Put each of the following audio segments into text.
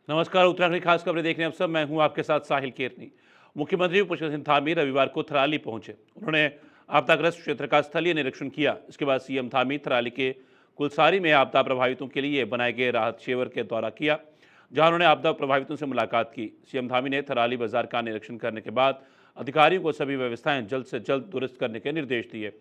नमस्कार। उत्तराखंड की खास खबरें देखने अब सब मैं हूं आपके साथ साहिल केरनी। मुख्यमंत्री पुष्कर सिंह धामी रविवार को थराली पहुंचे। उन्होंने आपदाग्रस्त क्षेत्र का स्थलीय निरीक्षण किया। इसके बाद सीएम धामी थराली के कुलसारी में आपदा प्रभावितों के लिए बनाए गए राहत शिविर के दौरा किया, जहां उन्होंने आपदा प्रभावितों से मुलाकात की। सीएम धामी ने थराली बाजार का निरीक्षण करने के बाद अधिकारियों को सभी व्यवस्थाएं जल्द से जल्द दुरुस्त करने के निर्देश दिए।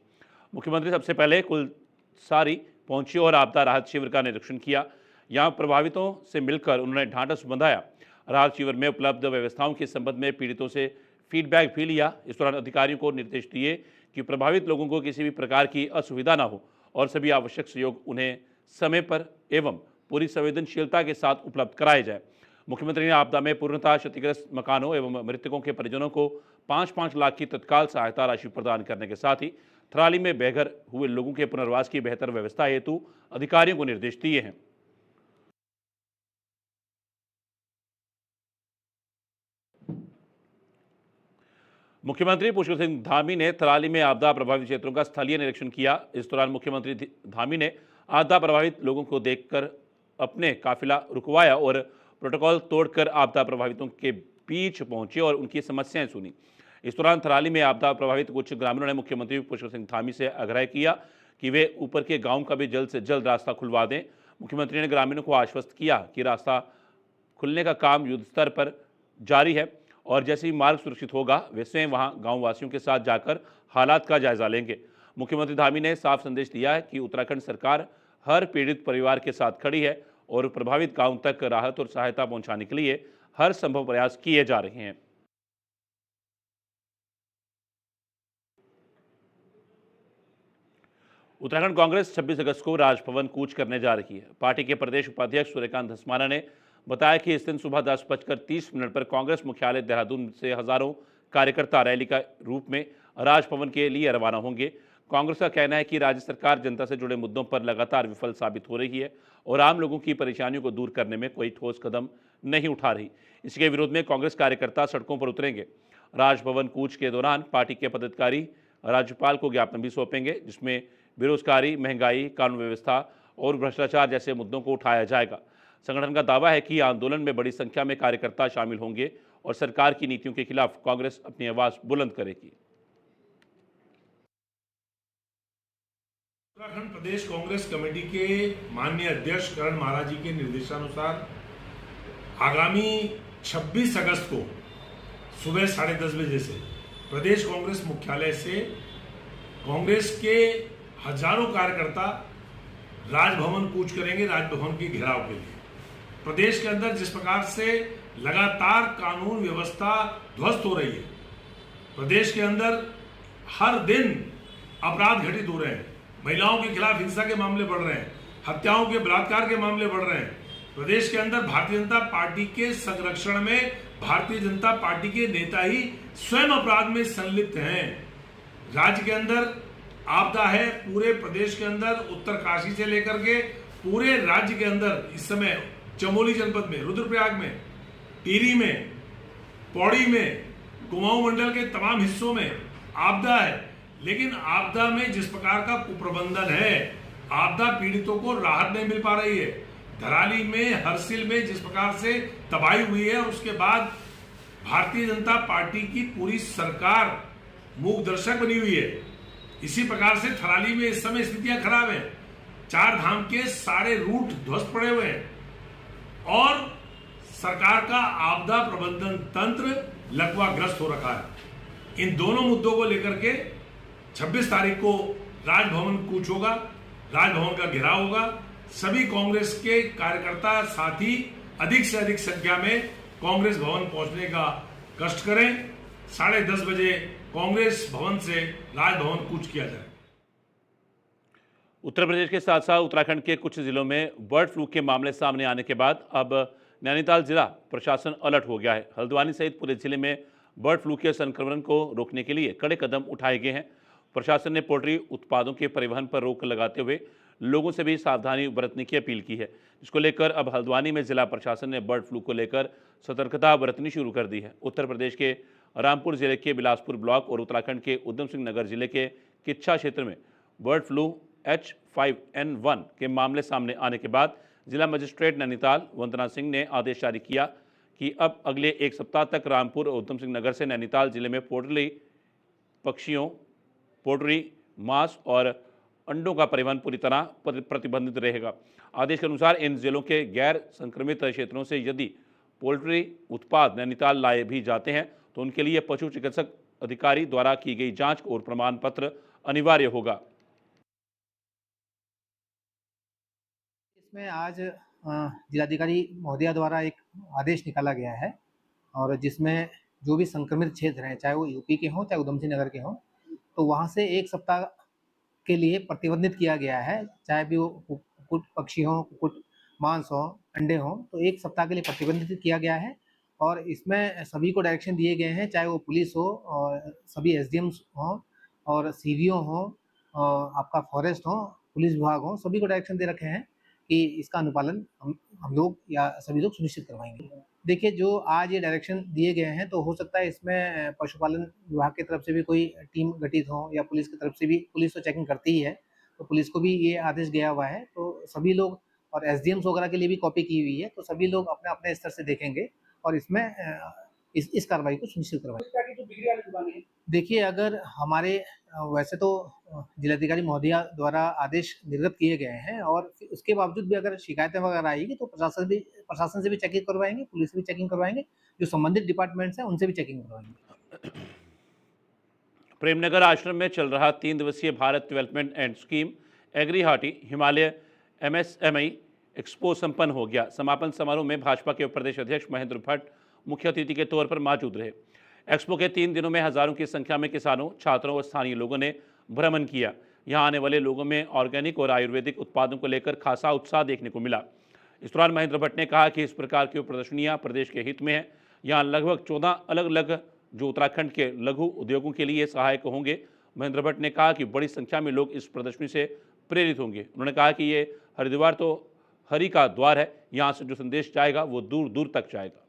मुख्यमंत्री सबसे पहले कुलसारी पहुंचे और आपदा राहत शिविर का निरीक्षण किया। यहां प्रभावितों से मिलकर उन्होंने ढांढस बंधाया। राहत शिविर में उपलब्ध व्यवस्थाओं के संबंध में पीड़ितों से फीडबैक भी लिया। इस दौरान अधिकारियों को निर्देश दिए कि प्रभावित लोगों को किसी भी प्रकार की असुविधा न हो और सभी आवश्यक सहयोग उन्हें समय पर एवं पूरी संवेदनशीलता के साथ उपलब्ध कराए जाए। मुख्यमंत्री ने आपदा में पूर्णतः क्षतिग्रस्त मकानों एवं मृतकों के परिजनों को 5-5 लाख की तत्काल सहायता राशि प्रदान करने के साथ ही थराली में बेघर हुए लोगों के पुनर्वास की बेहतर व्यवस्था हेतु अधिकारियों को निर्देश दिए हैं। मुख्यमंत्री पुष्कर सिंह धामी ने थराली में आपदा प्रभावित क्षेत्रों का स्थलीय निरीक्षण किया। इस दौरान मुख्यमंत्री धामी ने आपदा प्रभावित लोगों को देखकर अपने काफिला रुकवाया और प्रोटोकॉल तोड़कर आपदा प्रभावितों के बीच पहुंचे और उनकी समस्याएं सुनी। इस दौरान थराली में आपदा प्रभावित कुछ ग्रामीणों ने मुख्यमंत्री पुष्कर सिंह धामी से आग्रह किया कि वे ऊपर के गांव का भी जल्द से जल्द रास्ता खुलवा दें। मुख्यमंत्री ने ग्रामीणों को आश्वस्त किया कि रास्ता खुलने का काम युद्ध स्तर पर जारी है और जैसे ही मार्ग सुरक्षित होगा वे स्वयं वहां गांव वासियों के साथ जाकर हालात का जायजा लेंगे। मुख्यमंत्री धामी ने साफ संदेश दिया है कि उत्तराखंड सरकार हर पीड़ित परिवार के साथ खड़ी है और प्रभावित गांव तक राहत और सहायता पहुंचाने के लिए हर संभव प्रयास किए जा रहे हैं। उत्तराखंड कांग्रेस 26 अगस्त को राजभवन कूच करने जा रही है। पार्टी के प्रदेश उपाध्यक्ष सूर्यकांत धस्माना ने बताया कि इस दिन सुबह 10:30 पर कांग्रेस मुख्यालय देहरादून से हजारों कार्यकर्ता रैली का रूप में राजभवन के लिए रवाना होंगे। कांग्रेस का कहना है कि राज्य सरकार जनता से जुड़े मुद्दों पर लगातार विफल साबित हो रही है और आम लोगों की परेशानियों को दूर करने में कोई ठोस कदम नहीं उठा रही। इसके विरोध में कांग्रेस कार्यकर्ता सड़कों पर उतरेंगे। राजभवन कूच के दौरान पार्टी के पदाधिकारी राज्यपाल को ज्ञापन भी सौंपेंगे, जिसमें बेरोजगारी, महंगाई, कानून व्यवस्था और भ्रष्टाचार जैसे मुद्दों को उठाया जाएगा। संगठन का दावा है कि आंदोलन में बड़ी संख्या में कार्यकर्ता शामिल होंगे और सरकार की नीतियों के खिलाफ कांग्रेस अपनी आवाज बुलंद करेगी। उत्तराखंड प्रदेश कांग्रेस कमेटी के माननीय अध्यक्ष करण महाराज जी के निर्देशानुसार आगामी 26 अगस्त को सुबह 10:30 बजे से प्रदेश कांग्रेस मुख्यालय से कांग्रेस के हजारों कार्यकर्ता राजभवन कूच करेंगे, राजभवन के घेराव के लिए। प्रदेश के अंदर जिस प्रकार से लगातार कानून व्यवस्था ध्वस्त हो रही है, प्रदेश के अंदर हर दिन अपराध घटित हो रहे हैं, महिलाओं के खिलाफ हिंसा के मामले बढ़ रहे हैं, हत्याओं के बलात्कार के मामले बढ़ रहे हैं। प्रदेश के अंदर भारतीय जनता पार्टी के संरक्षण में भारतीय जनता पार्टी के नेता ही स्वयं अपराध में संलिप्त हैं। राज्य के अंदर आपदा है, पूरे प्रदेश के अंदर उत्तरकाशी से लेकर के पूरे राज्य के अंदर इस समय चमोली जनपद में, रुद्रप्रयाग में, टिहरी में, पौड़ी में, कुमाऊं मंडल के तमाम हिस्सों में आपदा है। लेकिन आपदा में जिस प्रकार का कुप्रबंधन है, आपदा पीड़ितों को राहत नहीं मिल पा रही है। धराली में, हरसिल में जिस प्रकार से तबाही हुई है और उसके बाद भारतीय जनता पार्टी की पूरी सरकार मूक दर्शक बनी हुई है। इसी प्रकार से थराली में इस समय स्थितियां खराब हैं। 4 धाम के सारे रूट ध्वस्त पड़े हुए हैं और सरकार का आपदा प्रबंधन तंत्र लकवाग्रस्त हो रखा है। इन दोनों मुद्दों को लेकर के 26 तारीख को राजभवन कूच होगा, राजभवन का घेराव होगा। सभी कांग्रेस के कार्यकर्ता साथी अधिक से अधिक संख्या में कांग्रेस भवन पहुंचने का कष्ट करें। 10:30 बजे कांग्रेस भवन से राजभवन कूच किया जाए। उत्तर प्रदेश के साथ साथ उत्तराखंड के कुछ जिलों में बर्ड फ्लू के मामले सामने आने के बाद अब नैनीताल जिला प्रशासन अलर्ट हो गया है। हल्द्वानी सहित पूरे जिले में बर्ड फ्लू के संक्रमण को रोकने के लिए कड़े कदम उठाए गए हैं। प्रशासन ने पोल्ट्री उत्पादों के परिवहन पर रोक लगाते हुए लोगों से भी सावधानी बरतने की अपील की है, जिसको लेकर अब हल्द्वानी में जिला प्रशासन ने बर्ड फ्लू को लेकर सतर्कता बरतनी शुरू कर दी है। उत्तर प्रदेश के रामपुर जिले के बिलासपुर ब्लॉक और उत्तराखंड के उधम सिंह नगर जिले के किच्छा क्षेत्र में बर्ड फ्लू H5N1 के मामले सामने आने के बाद जिला मजिस्ट्रेट नैनीताल वंदना सिंह ने आदेश जारी किया कि अब अगले एक सप्ताह तक रामपुर और उधम सिंह नगर से नैनीताल जिले में पोल्ट्री पक्षियों, पोल्ट्री, मांस और अंडों का परिवहन पूरी तरह प्रतिबंधित रहेगा। आदेश के अनुसार इन जिलों के गैर संक्रमित क्षेत्रों से यदि पोल्ट्री उत्पाद नैनीताल लाए भी जाते हैं तो उनके लिए पशु चिकित्सक अधिकारी द्वारा की गई जांच और प्रमाण पत्र अनिवार्य होगा। इसमें आज जिलाधिकारी महोदया द्वारा एक आदेश निकाला गया है और जिसमें जो भी संक्रमित क्षेत्र हैं, चाहे वो यूपी के हों चाहे उधम सिंह नगर के हों, तो वहाँ से एक सप्ताह के लिए प्रतिबंधित किया गया है। चाहे भी वो कुक्कुट पक्षी हों, कुक्कुट मांस हो, अंडे हों, तो एक सप्ताह के लिए प्रतिबंधित किया गया है। और इसमें सभी को डायरेक्शन दिए गए हैं, चाहे वो पुलिस हो और सभी एसडीएम्स हों और सीवीओ हों और आपका फॉरेस्ट हो, पुलिस विभाग हो, सभी को डायरेक्शन दे रखे हैं कि इसका अनुपालन हम लोग या सभी लोग सुनिश्चित करवाएंगे। देखिए, जो आज ये डायरेक्शन दिए गए हैं तो हो सकता है इसमें पशुपालन विभाग की तरफ से भी कोई टीम गठित हो या पुलिस की तरफ से भी, पुलिस तो चेकिंग करती ही है, तो पुलिस को भी ये आदेश गया हुआ है। तो सभी लोग, और एसडीएम्स वगैरह के लिए भी कॉपी की हुई है, तो सभी लोग अपने अपने स्तर से देखेंगे और इसमें इस कार्रवाई को सुनिश्चित करवाएंगे। देखिए, अगर हमारे वैसे तो जिलाधिकारी महोदया द्वारा आदेश निर्गत किए गए हैं और उसके बावजूद भी अगर शिकायतें वगैरह आएगी तो प्रशासन से भी चेकिंग करवाएंगे, पुलिस से भी चेकिंग करवाएंगे, जो संबंधित डिपार्टमेंट्स हैं उनसे भी चेकिंग करवाएंगे। प्रेमनगर आश्रम में चल रहा 3 दिवसीय Bharat development and scheme agri हाटी हिमालय MSME एक्सपो संपन्न हो गया। समापन समारोह में भाजपा के प्रदेश अध्यक्ष महेंद्र भट्ट मुख्य अतिथि के तौर पर मौजूद रहे। एक्सपो के 3 दिनों में हजारों की संख्या में किसानों, छात्रों और स्थानीय लोगों ने भ्रमण किया। यहां आने वाले लोगों में ऑर्गेनिक और आयुर्वेदिक उत्पादों को लेकर खासा उत्साह देखने को मिला। इस दौरान महेंद्र भट्ट ने कहा कि इस प्रकार की प्रदर्शनियां प्रदेश के हित में है। यहाँ लगभग 14 अलग अलग जो उत्तराखंड के लघु उद्योगों के लिए सहायक होंगे। महेंद्र भट्ट ने कहा कि बड़ी संख्या में लोग इस प्रदर्शनी से प्रेरित होंगे। उन्होंने कहा कि ये हरिद्वार तो हरि का द्वार है, यहाँ से जो संदेश जाएगा वो दूर दूर तक जाएगा।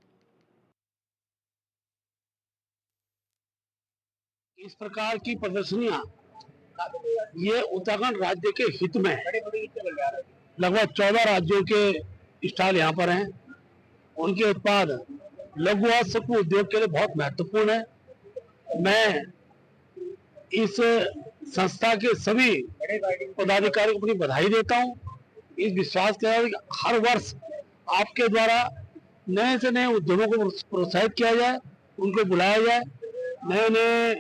इस प्रकार की प्रदर्शनियां ये उत्तराखंड राज्य के हित में है। लगभग 14 राज्यों के स्टॉल यहाँ पर हैं। उनके उत्पाद लघु और सूक्ष्म उद्योग के लिए बहुत महत्वपूर्ण है। मैं इस संस्था के सभी पदाधिकारियों को अपनी बधाई देता हूँ। इस विश्वास के साथ हर वर्ष आपके द्वारा नए से नए उद्योगों को प्रोत्साहित किया जाए, उनको बुलाया जाए। नए नए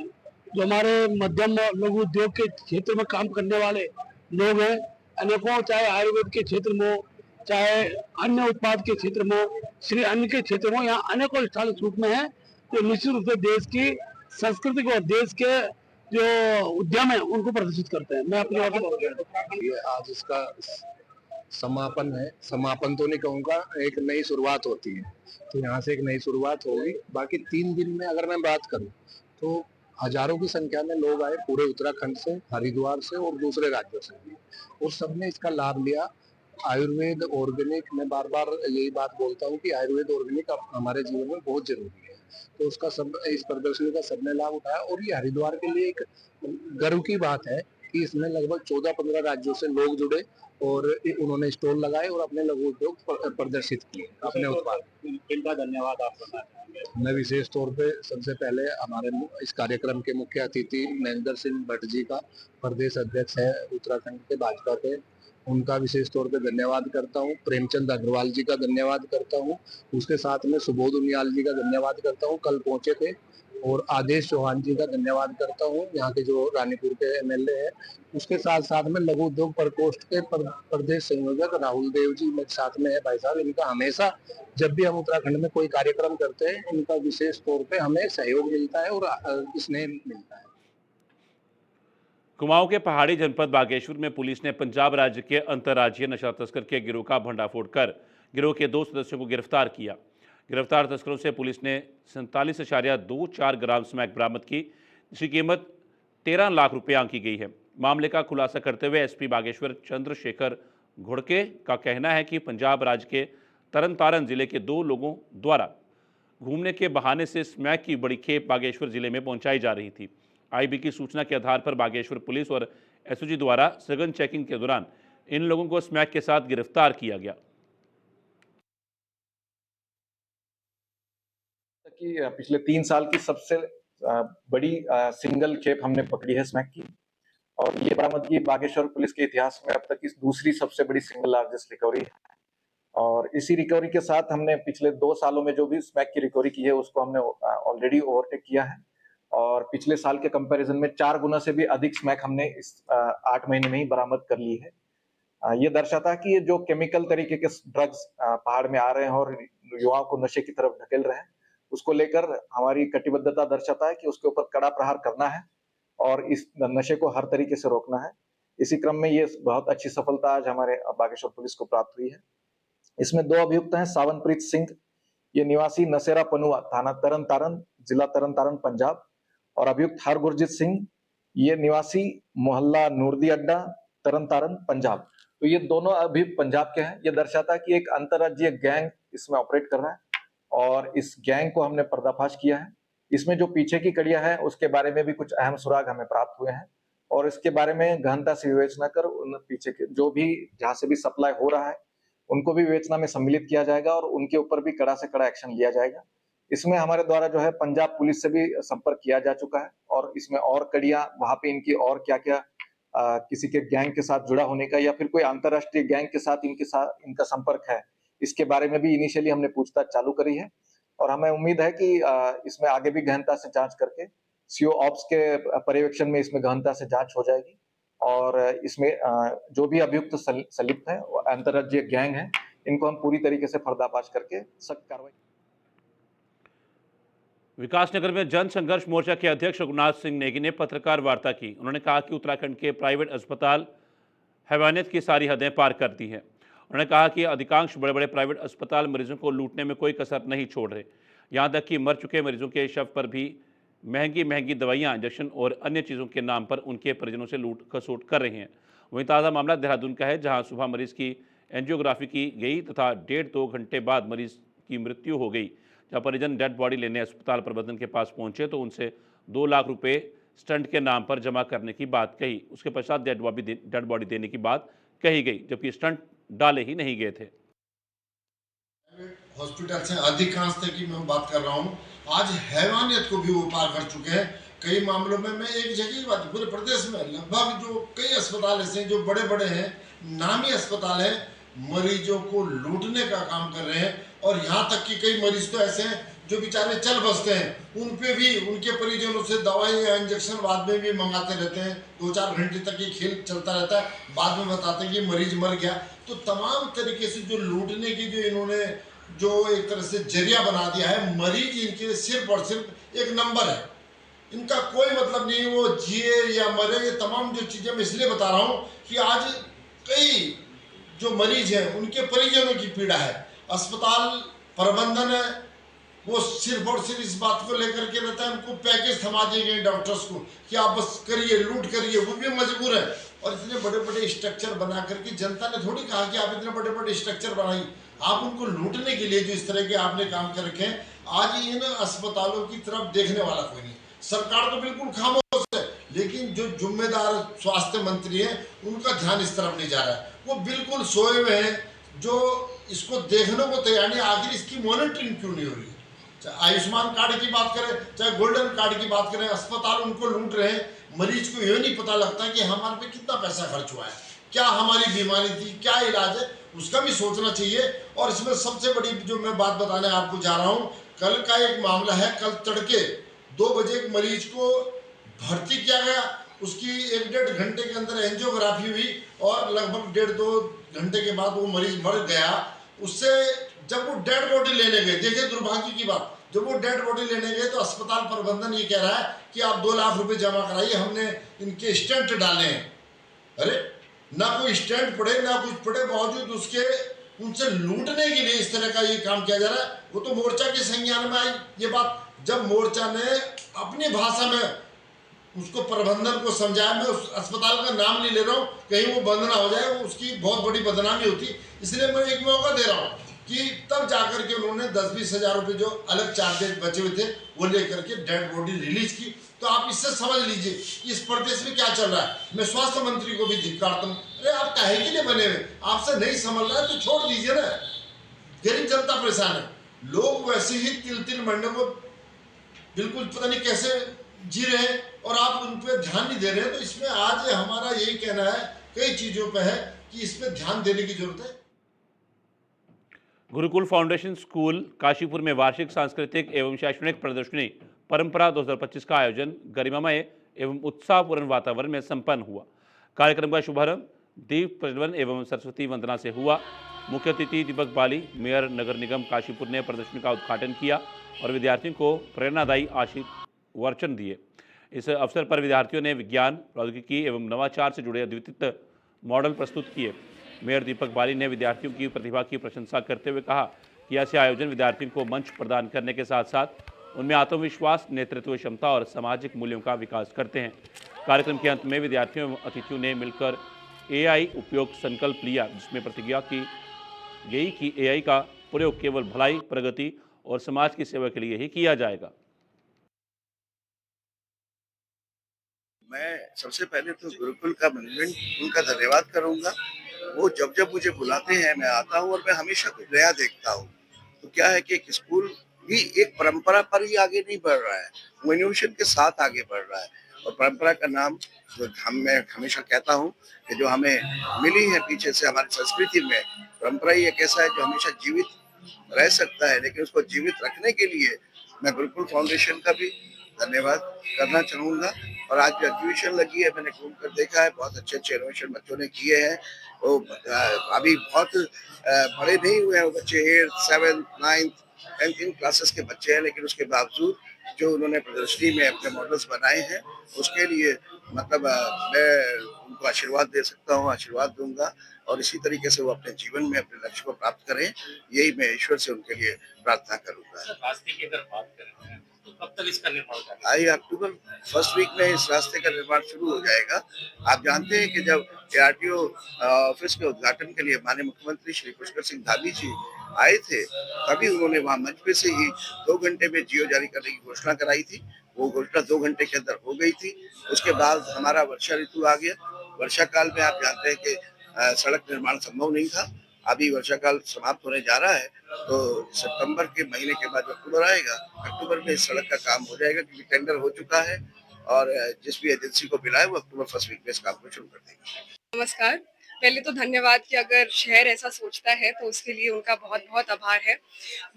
जो हमारे मध्यम लघु उद्योग के क्षेत्र में काम करने वाले लोग हैं, अनेकों, चाहे आयुर्वेद के क्षेत्र में हो, चाहे अन्य उत्पाद के क्षेत्र में हो, श्री अन्न के क्षेत्र में हो, यहाँ अनेकों स्टॉल रूप में है, तो निश्चित रूप से देश की संस्कृति को, देश के जो उद्यम है उनको प्रदर्शित करते हैं। मैं अपनी ओर से आज इसका समापन है। समापन तो नहीं कहूँगा, एक नई शुरुआत होती है, तो यहाँ से एक नई शुरुआत होगी। बाकी 3 दिन में अगर मैं बात करूँ तो हजारों की संख्या में लोग आए पूरे उत्तराखंड से, हरिद्वार से और दूसरे राज्यों से भी, और सबने इसका लाभ लिया। आयुर्वेद ऑर्गेनिक, मैं बार बार यही बात बोलता हूँ कि आयुर्वेद ऑर्गेनिक हमारे जीवन में बहुत जरूरी है, तो उसका सब, इस प्रदर्शनी का सबने लाभ उठाया। और ये हरिद्वार के लिए एक गर्व की बात है कि इसमें लगभग 14-15 राज्यों से लोग जुड़े और उन्होंने स्टॉल लगाए और अपने लघु उद्योग प्रदर्शित किए, अपने उत्पाद। इनका धन्यवाद आप करना चाहेंगे। मैं विशेष तौर पे सबसे पहले हमारे इस कार्यक्रम के मुख्य अतिथि महेंद्र सिंह भट्ट जी का, प्रदेश अध्यक्ष है उत्तराखंड के भाजपा के, उनका विशेष तौर पे धन्यवाद करता हूँ। प्रेमचंद अग्रवाल जी का धन्यवाद करता हूँ। उसके साथ में सुबोध उनियाल जी का धन्यवाद करता हूँ, कल पहुंचे थे। और आदेश चौहान जी का धन्यवाद करता हूँ, यहाँ के जो रानीपुर के MLA है। उसके साथ साथ में लघु उद्योग प्रकोष्ठ के प्रदेश संयोजक राहुल देव जी मेरे साथ में है। भाई साहब, इनका हमेशा जब भी हम उत्तराखंड में कोई कार्यक्रम करते हैं, इनका विशेष तौर पे हमें सहयोग मिलता है और स्नेह मिलता है। कुमाऊं के पहाड़ी जनपद बागेश्वर में पुलिस ने पंजाब राज्य के अंतर्राज्यीय नशा तस्कर के गिरोह का भंडाफोड़ कर गिरोह के 2 सदस्यों को गिरफ्तार किया। गिरफ्तार तस्करों से पुलिस ने 47.24 ग्राम स्मैक बरामद की, जिसकी कीमत 13 लाख रुपए आंकी गई है। मामले का खुलासा करते हुए SP बागेश्वर चंद्रशेखर घोड़के का कहना है कि पंजाब राज्य के तरन तारण जिले के 2 लोगों द्वारा घूमने के बहाने से स्मैक की बड़ी खेप बागेश्वर जिले में पहुंचाई जा रही थी। IB की सूचना के आधार पर बागेश्वर पुलिस और SOG द्वारा सघन चेकिंग के दौरान इन लोगों को स्मैक के साथ गिरफ्तार किया गया। की पिछले 3 साल की सबसे बड़ी सिंगल खेप हमने पकड़ी है स्मैक की, और ये बरामदगी बागेश्वर पुलिस के इतिहास में अब तक की दूसरी सबसे बड़ी सिंगल लार्जेस्ट रिकवरी है। और इसी रिकवरी के साथ हमने पिछले 2 सालों में जो भी स्मैक की रिकवरी की है उसको हमने ऑलरेडी ओवरटेक किया है, और पिछले साल के कंपैरिजन में 4 गुना से भी अधिक स्मैक हमने इस 8 महीने में ही बरामद कर ली है। ये दर्शाता है कि ये जो केमिकल तरीके के ड्रग्स पहाड़ में आ रहे हैं और युवाओं को नशे की तरफ ढकेल रहे हैं, उसको लेकर हमारी कटिबद्धता दर्शाता है कि उसके ऊपर कड़ा प्रहार करना है और इस नशे को हर तरीके से रोकना है। इसी क्रम में ये बहुत अच्छी सफलता आज हमारे बागेश्वर पुलिस को प्राप्त हुई है। इसमें 2 अभियुक्त हैं, सावनप्रीत सिंह, ये निवासी नसेरा पनुआ, थाना तरन तारन, जिला तरन तारन, पंजाब, और अभियुक्त हरगुरजीत सिंह, ये निवासी मोहल्ला नूरदी अड्डा, तरन तारन, पंजाब। तो ये दोनों अभियुक्त पंजाब के हैं। ये दर्शाता है कि एक अंतरराज्यीय गैंग इसमें ऑपरेट कर रहा है, और इस गैंग को हमने पर्दाफाश किया है। इसमें जो पीछे की कड़ियां हैं उसके बारे में भी कुछ अहम सुराग हमें प्राप्त हुए हैं, और इसके बारे में गहनता से विवेचना कर उन पीछे के जो भी जहां से भी सप्लाई हो रहा है उनको भी विवेचना में सम्मिलित किया जाएगा और उनके ऊपर भी कड़ा से कड़ा एक्शन लिया जाएगा। इसमें हमारे द्वारा जो है पंजाब पुलिस से भी संपर्क किया जा चुका है, और इसमें और कड़ियां वहां पे इनकी और क्या क्या किसी के गैंग के साथ जुड़ा होने का या फिर कोई अंतरराष्ट्रीय गैंग के साथ इनका संपर्क है, इसके बारे में भी इनिशियली हमने पूछताछ चालू करी है। और हमें उम्मीद है कि इसमें आगे भी गहनता से जांच करके सीओ ऑप्स के पर्यवेक्षण में इसमें गहनता से जांच हो जाएगी, और इसमें जो भी अभियुक्त संलिप्त है अंतरराज्यीय गैंग है, इनको हम पूरी तरीके से पर्दाफाश करके सख्त कार्रवाई। विकासनगर में जन संघर्ष मोर्चा के अध्यक्ष रघुनाथ सिंह नेगी ने पत्रकार वार्ता की। उन्होंने कहा कि उत्तराखंड के प्राइवेट अस्पताल हैवानियत की सारी हदें पार कर दी हैं। उन्होंने कहा कि अधिकांश बड़े बड़े प्राइवेट अस्पताल मरीजों को लूटने में कोई कसर नहीं छोड़ रहे, यहाँ तक कि मर चुके मरीजों के शव पर भी महंगी महंगी दवाइयाँ, इंजेक्शन और अन्य चीज़ों के नाम पर उनके परिजनों से लूट खसोट कर रहे हैं। वहीं ताज़ा मामला देहरादून का है, जहाँ सुबह मरीज की एंजियोग्राफी की गई तथा 1.5-2 घंटे बाद मरीज की मृत्यु हो गई। जब परिजन डेड बॉडी लेने अस्पताल प्रबंधन के पास पहुंचे तो उनसे 2 लाख रुपए स्टंट के नाम पर जमा करने की बात कही। उसके पश्चात डेड बॉडी देने की बात कही गई, जबकि स्टंट डाले ही नहीं गए थे। हॉस्पिटल से अधिकांश तक की मैं बात कर रहा हूँ, आज हैवानियत को भी वो पार कर चुके हैं। कई मामलों में मैं एक जगह की बात, पूरे प्रदेश में लगभग जो कई अस्पताल ऐसे हैं जो बड़े बड़े हैं, नामी अस्पताल हैं, मरीजों को लूटने का काम कर रहे हैं। और यहाँ तक कि कई मरीज तो ऐसे हैं जो बेचारे चल बसते हैं, उन पे भी उनके परिजनों से दवाई या इंजेक्शन बाद में भी मंगाते रहते हैं। 2-4 घंटे तक ये खेल चलता रहता है, बाद में बताते हैं कि मरीज मर गया। तो तमाम तरीके से जो लूटने की जो इन्होंने जो एक तरह से जरिया बना दिया है, मरीज इनके सिर्फ और सिर्फ एक नंबर है, इनका कोई मतलब नहीं वो जिए या मरे। ये तमाम जो चीज़ें मैं इसलिए बता रहा हूँ कि आज कई जो मरीज हैं उनके परिजनों की पीड़ा है। अस्पताल प्रबंधन है वो सिर्फ और सिर्फ इस बात को लेकर के रहता है, उनको पैकेज थमा दिए गए डॉक्टर्स को कि आप बस करिए, लूट करिए, वो भी मजबूर है। और इतने बड़े बड़े स्ट्रक्चर बना करके जनता ने थोड़ी कहा कि आप इतने बड़े बड़े स्ट्रक्चर बनाइए, आप उनको लूटने के लिए जो इस तरह के आपने काम कर रखे हैं, आज इन अस्पतालों की तरफ देखने वाला कोई नहीं। सरकार तो बिल्कुल खामोश है, लेकिन जो जिम्मेदार स्वास्थ्य मंत्री हैं उनका ध्यान इस तरफ नहीं जा रहा है, वो बिल्कुल सोए हुए हैं, जो इसको देखने को तैयार नहीं। आखिर इसकी मॉनिटरिंग क्यों नहीं हो रही है? चाहे आयुष्मान कार्ड की बात करें, चाहे गोल्डन कार्ड की बात करें, अस्पताल उनको लूट रहे हैं। मरीज को ये नहीं पता लगता कि हमारे पे कितना पैसा खर्च हुआ है, क्या हमारी बीमारी थी, क्या इलाज है, उसका भी सोचना चाहिए। और इसमें सबसे बड़ी जो मैं बात बताने आपको जा रहा हूँ, कल का एक मामला है। कल तड़के 2 बजे एक मरीज को भर्ती किया गया, उसकी 1-1.5 घंटे के अंदर एंजियोग्राफी हुई और लगभग 1.5-2 घंटे के बाद वो मरीज मर गया। उससे जब वो डेड बॉडी लेने गए, देखिए दुर्भाग्य की बात, जब वो डेड बॉडी लेने गए तो अस्पताल प्रबंधन ये कह रहा है कि आप 2 लाख रुपए जमा कराइए, हमने इनके स्टेंट डाले हैं। अरे ना कोई स्टेंट पड़े ना कुछ पड़े, बावजूद उसके उनसे लूटने के लिए इस तरह का ये काम किया जा रहा है। वो तो मोर्चा के संज्ञान में आई ये बात, जब मोर्चा ने अपनी भाषा में उसको प्रबंधन को समझाया। मैं उस अस्पताल का नाम नहीं ले रहा हूँ, कहीं वो बंद ना हो जाए, उसकी बहुत बड़ी बदनामी होती, इसलिए मैं एक मौका दे रहा हूँ कि तब जाकर के उन्होंने 10-20 हज़ार रुपये जो अलग चार्जेज बचे हुए थे वो लेकर के डेड बॉडी रिलीज की। तो आप इससे समझ लीजिए कि इस प्रदेश में क्या चल रहा है। मैं स्वास्थ्य मंत्री को भी धिक्कारता हूँ, अरे आप काहे के लिए बने हुए, आपसे नहीं समझ रहा है तो छोड़ दीजिए ना, गरीब जनता परेशान है। लोग वैसे ही तिल तिल मरने को बिल्कुल पता नहीं कैसे जी रहे हैं और आप उन पर ध्यान नहीं दे रहे हैं। तो इसमें आज हमारा यही कहना है, कई चीज़ों पे है कि इस पर ध्यान देने की जरूरत है। गुरुकुल फाउंडेशन स्कूल काशीपुर में वार्षिक सांस्कृतिक एवं शैक्षणिक प्रदर्शनी परंपरा 2025 का आयोजन गरिमामय एवं उत्साहपूर्ण वातावरण में संपन्न हुआ। कार्यक्रम का शुभारंभ दीप प्रज्वलन एवं सरस्वती वंदना से हुआ। मुख्य अतिथि दीपक बाली, मेयर नगर निगम काशीपुर ने प्रदर्शनी का उद्घाटन किया और विद्यार्थियों को प्रेरणादायी आशीर्वचन दिए। इस अवसर पर विद्यार्थियों ने विज्ञान, प्रौद्योगिकी एवं नवाचार से जुड़े अद्वितीय मॉडल प्रस्तुत किए। मेयर दीपक बाली ने विद्यार्थियों की प्रतिभा की प्रशंसा करते हुए कहा कि ऐसे आयोजन विद्यार्थियों को मंच प्रदान करने के साथ साथ उनमें आत्मविश्वास, नेतृत्व क्षमता और सामाजिक मूल्यों का विकास करते हैं। कार्यक्रम के अंत में विद्यार्थियों एवं अतिथियों ने मिलकर एआई उपयोग संकल्प लिया, जिसमें प्रतिज्ञा की गई कि एआई का प्रयोग केवल भलाई, प्रगति और समाज की सेवा के लिए ही किया जाएगा। मैं सबसे पहले तो गुरुकुल का मैनेजमेंट उनका धन्यवाद करूंगा। वो जब जब मुझे बुलाते हैं मैं आता हूँ और मैं हमेशा कुछ नया देखता हूँ। तो क्या है कि एक स्कूल भी एक परंपरा पर ही आगे नहीं बढ़ रहा है, वो इनोवेशन के साथ आगे बढ़ रहा है। और परंपरा का नाम जो मैं हमेशा कहता हूँ कि जो हमें मिली है पीछे से हमारी संस्कृति में, परंपरा ही एक ऐसा है जो हमेशा जीवित रह सकता है। लेकिन उसको जीवित रखने के लिए मैं गुरुकुल फाउंडेशन का भी धन्यवाद करना चाहूंगा। और आज जो एग्जीबिशन लगी है मैंने घूम कर देखा है, बहुत अच्छे अच्छे इनोवेशन बच्चों ने किए हैं। वो अभी बहुत बड़े नहीं हुए हैं वो बच्चे, 8th 7th 9th 10th इन क्लासेस के बच्चे हैं, लेकिन उसके बावजूद जो उन्होंने प्रदर्शनी में अपने मॉडल्स बनाए हैं उसके लिए मतलब मैं उनको आशीर्वाद दे सकता हूँ, आशीर्वाद दूंगा। और इसी तरीके से वो अपने जीवन में अपने लक्ष्य को प्राप्त करें, यही मैं ईश्वर से उनके लिए प्रार्थना करूंगा। रास्ते की अगर बात करें तो कब तक इसका निर्माण होगा? आई अक्टूबर फर्स्ट वीक में इस रास्ते का निर्माण शुरू हो जाएगा। आप जानते हैं कि जब ARTO ऑफिस के उद्घाटन के लिए माननीय मुख्यमंत्री श्री पुष्कर सिंह धामी जी आए थे, तभी उन्होंने वहां मंच पे से ही 2 घंटे में जियो जारी करने की घोषणा कराई थी। वो घोषणा 2 घंटे के अंदर हो गई थी। उसके बाद हमारा वर्षा ऋतु आ गया। वर्षा काल में आप जानते हैं कि सड़क निर्माण संभव नहीं था। अभी वर्षा काल समाप्त होने जा रहा है, तो सितंबर के महीने के बाद अक्टूबर आएगा, अक्टूबर में इस सड़क का काम हो जाएगा क्योंकि टेंडर हो चुका है और जिस भी एजेंसी को मिला है वो अक्टूबर फर्स्ट वीक में इस काम को शुरू कर देंगे। नमस्कार। पहले तो धन्यवाद कि अगर शहर ऐसा सोचता है तो उसके लिए उनका बहुत बहुत आभार है।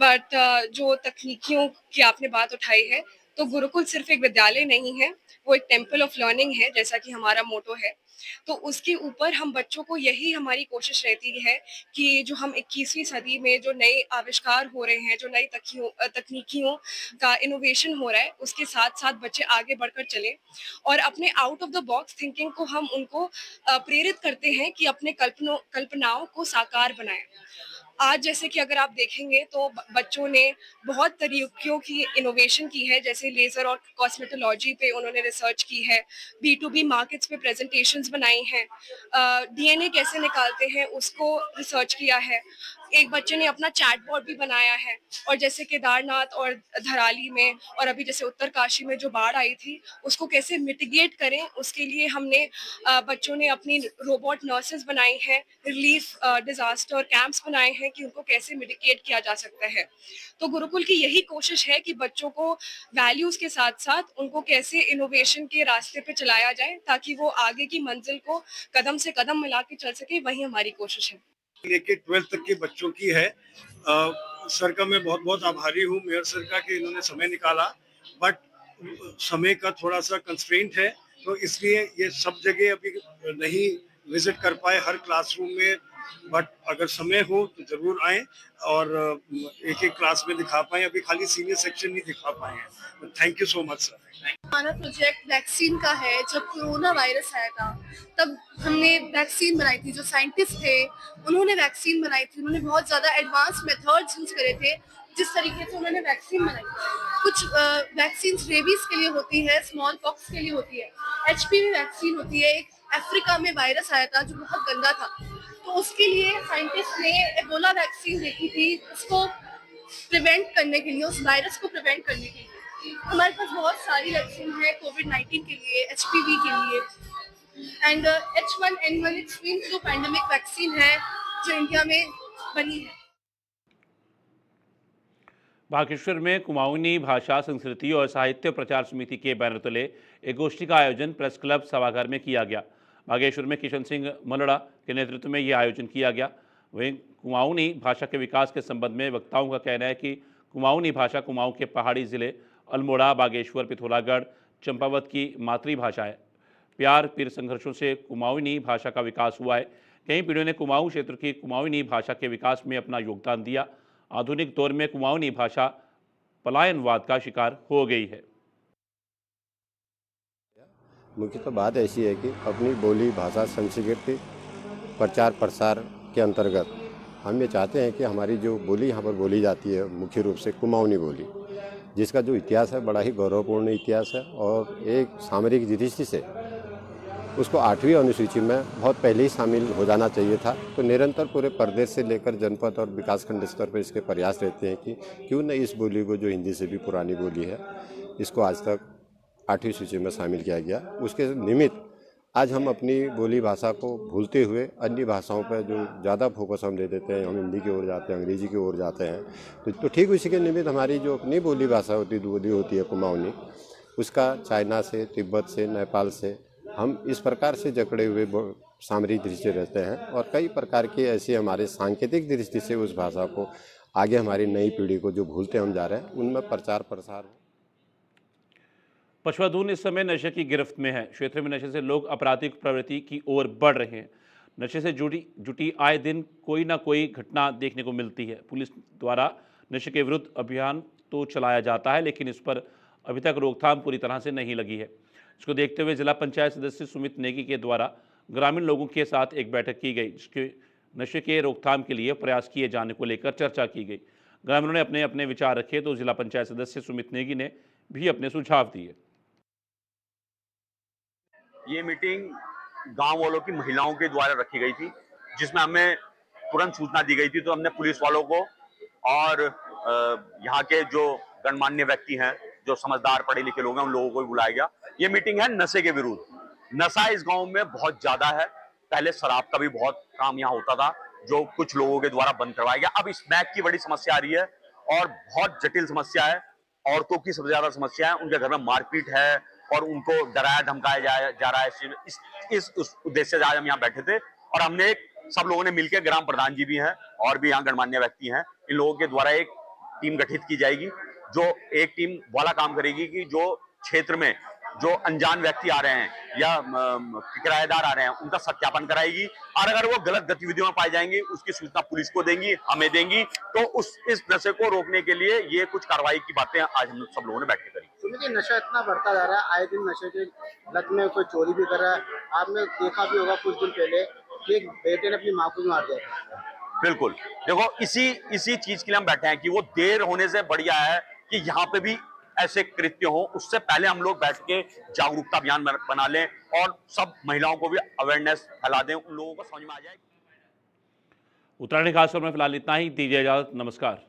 बट जो तकनीकियों की आपने बात उठाई है, तो गुरुकुल सिर्फ एक विद्यालय नहीं है, वो एक टेम्पल ऑफ लर्निंग है, जैसा कि हमारा मोटो है। तो उसके ऊपर हम बच्चों को, यही हमारी कोशिश रहती है कि जो हम 21वीं सदी में जो नए आविष्कार हो रहे हैं, जो नई तकनीकियों का इनोवेशन हो रहा है, उसके साथ साथ बच्चे आगे बढ़कर चलें और अपने out of the box thinking को हम उनको प्रेरित करते हैं कि अपने कल्पनाओं को साकार बनाएं। आज जैसे कि अगर आप देखेंगे तो बच्चों ने बहुत तरीकों की इनोवेशन की है, जैसे लेजर और कॉस्मेटोलॉजी पे उन्होंने रिसर्च की है, B2B मार्केट्स पे प्रेजेंटेशंस बनाई हैं, DNA कैसे निकालते हैं उसको रिसर्च किया है। एक बच्चे ने अपना चैटबॉट भी बनाया है। और जैसे केदारनाथ और धराली में और अभी जैसे उत्तरकाशी में जो बाढ़ आई थी, उसको कैसे मिटिगेट करें, उसके लिए हमने बच्चों ने अपनी रोबोट नर्सेस बनाई हैं, रिलीफ डिजास्टर कैंप्स बनाए हैं कि उनको कैसे मिटिगेट किया जा सकता है। तो गुरुकुल की यही कोशिश है कि बच्चों को वैल्यूज के साथ साथ उनको कैसे इनोवेशन के रास्ते पे चलाया जाए ताकि वो आगे की मंजिल को कदम से कदम मिला के चल सके, वही हमारी कोशिश है। लेके 12th तक के बच्चों की है। सर का मैं बहुत बहुत आभारी हूँ, मेयर सर का, कि इन्होंने समय निकाला। बट समय का थोड़ा सा कंस्ट्रेंट है, तो इसलिए ये सब जगह अभी नहीं विजिट कर पाए हर क्लासरूम में। बट अगर समय हो तो जरूर आए और एक एक क्लास में दिखा पाए। अभी खाली सीनियर सेक्शन नहीं दिखा पाए हैं। Thank you so much sir. हमारा प्रोजेक्ट वैक्सीन का है। जब कोरोना वायरस आया था तब हमने वैक्सीन बनाई थी। जो साइंटिस्ट थे उन्होंने वैक्सीन बनाई थी। उन्होंने बहुत ज़्यादा एडवांस मेथड्स यूज करे थे जिस तरीके से उन्होंने वैक्सीन बनाई। कुछ वैक्सीन रेबीज के लिए होती है, स्मॉल पॉक्स के लिए होती है, HPV वैक्सीन होती है। एक अफ्रीका में वायरस आया था जो बहुत गंदा था, तो उसके लिए साइंटिस्ट ने एबोला वैक्सीन देखी थी, उसको प्रिवेंट करने के लिए, उस वायरस को प्रिवेंट करने के लिए। हमारे पास बहुत सारी वैक्सीन है कोविड-19 के लिए, HPV के लिए and H1N1 swine flu pandemic vaccine है जो इंडिया में बनी है। बागेश्वर में कुमाऊनी भाषा, संस्कृति और साहित्य प्रचार समिति के बैनर तले एक गोष्ठी का आयोजन प्रेस क्लब सभागार में किया गया। बागेश्वर में किशन सिंह मलड़ा के नेतृत्व में यह आयोजन किया गया। वहीं कुमाऊनी भाषा के विकास के संबंध में वक्ताओं का कहना है कि कुमाऊनी भाषा कुमाऊं के पहाड़ी जिले अल्मोड़ा, बागेश्वर, पिथौरागढ़, चंपावत की मातृभाषा है। प्यार पीर संघर्षों से कुमाऊनी भाषा का विकास हुआ है। कई पीढ़ियों ने कुमाऊं क्षेत्र की कुमाऊनी भाषा के विकास में अपना योगदान दिया। आधुनिक दौर में कुमाऊनी भाषा पलायनवाद का शिकार हो गई है। मुख्यतः बात ऐसी है कि अपनी बोली, भाषा, संस्कृति प्रचार प्रसार के अंतर्गत हम ये चाहते हैं कि हमारी जो बोली यहाँ पर बोली जाती है मुख्य रूप से कुमाऊनी बोली, जिसका जो इतिहास है बड़ा ही गौरवपूर्ण इतिहास है और एक सामरिक दृष्टि से उसको 8वीं अनुसूची में बहुत पहले ही शामिल हो जाना चाहिए था। तो निरंतर पूरे प्रदेश से लेकर जनपद और विकासखंड स्तर पर इसके प्रयास रहते हैं कि क्यों न इस बोली को, जो हिंदी से भी पुरानी बोली है, इसको आज तक 8वीं सूची में शामिल किया गया। उसके निमित्त आज हम अपनी बोली भाषा को भूलते हुए अन्य भाषाओं पर जो ज़्यादा फोकस हम दे देते हैं, हम हिंदी की ओर जाते हैं, अंग्रेजी की ओर जाते हैं। तो ठीक उसी के निमित्त हमारी जो अपनी बोली भाषा होती है कुमाऊनी, उसका चाइना से, तिब्बत से, नेपाल से हम इस प्रकार से जकड़े हुए सामरिक दृष्टि रहते हैं और कई प्रकार की ऐसी हमारे सांकेतिक दृष्टि से उस भाषा को आगे हमारी नई पीढ़ी को जो भूलते हम जा रहे हैं, उनमें प्रचार प्रसार हो। पशुधन इस समय नशे की गिरफ्त में है। क्षेत्र में नशे से लोग आपराधिक प्रवृत्ति की ओर बढ़ रहे हैं। नशे से जुटी आए दिन कोई ना कोई घटना देखने को मिलती है। पुलिस द्वारा नशे के विरुद्ध अभियान तो चलाया जाता है, लेकिन इस पर अभी तक रोकथाम पूरी तरह से नहीं लगी है। इसको देखते हुए जिला पंचायत सदस्य सुमित नेगी के द्वारा ग्रामीण लोगों के साथ एक बैठक की गई, जिसके नशे के रोकथाम के लिए प्रयास किए जाने को लेकर चर्चा की गई। ग्रामीणों ने अपने अपने विचार रखे तो जिला पंचायत सदस्य सुमित नेगी ने भी अपने सुझाव दिए। ये मीटिंग गांव वालों की महिलाओं के द्वारा रखी गई थी, जिसमें हमें तुरंत सूचना दी गई थी। तो हमने पुलिस वालों को और यहाँ के जो गणमान्य व्यक्ति हैं, जो समझदार पढ़े लिखे लोग हैं, उन लोगों को भी बुलाया गया। ये मीटिंग है नशे के विरुद्ध। नशा इस गांव में बहुत ज्यादा है। पहले शराब का भी बहुत काम यहाँ होता था, जो कुछ लोगों के द्वारा बंद करवाया गया। अब स्मैक की बड़ी समस्या आ रही है और बहुत जटिल समस्या है। औरतों की सबसे ज्यादा समस्या है, उनके घर में मारपीट है और उनको डराया धमकाया जा रहा है। इस उद्देश्य से आज हम यहाँ बैठे थे और हमने सब लोगों ने मिलकर, ग्राम प्रधान जी भी हैं और भी यहाँ गणमान्य व्यक्ति हैं, इन लोगों के द्वारा एक टीम गठित की जाएगी, जो एक टीम वाला काम करेगी कि जो क्षेत्र में जो अनजान व्यक्ति आ रहे हैं या किराएदार आ रहे हैं, उनका सत्यापन कराएगी और अगर वो गलत गतिविधियों में पाए जाएंगे उसकी सूचना पुलिस को देंगी, हमें देंगी। तो इस नशे को रोकने के लिए ये कुछ कार्रवाई की बातें आज हम सब लोगों ने बैठ के करी। सुनिए, नशा इतना बढ़ता जा रहा है, आए दिन नशे के लत में कोई चोरी भी कर रहा है। आपने देखा भी होगा कुछ दिन पहले कि एक बेटे ने अपनी माँ को मार दिया। बिल्कुल, देखो इसी चीज के लिए हम बैठे हैं कि वो देर होने से बढ़िया है कि यहाँ पे भी ऐसे कृत्य हो। उससे पहले हम लोग बैठ के जागरूकता अभियान बना लें और सब महिलाओं को भी अवेयरनेस फैला दें, उन लोगों को समझ में आ जाए। उत्तराखंड खास खबर में फिलहाल इतना ही। दीजिए इजाजत, नमस्कार।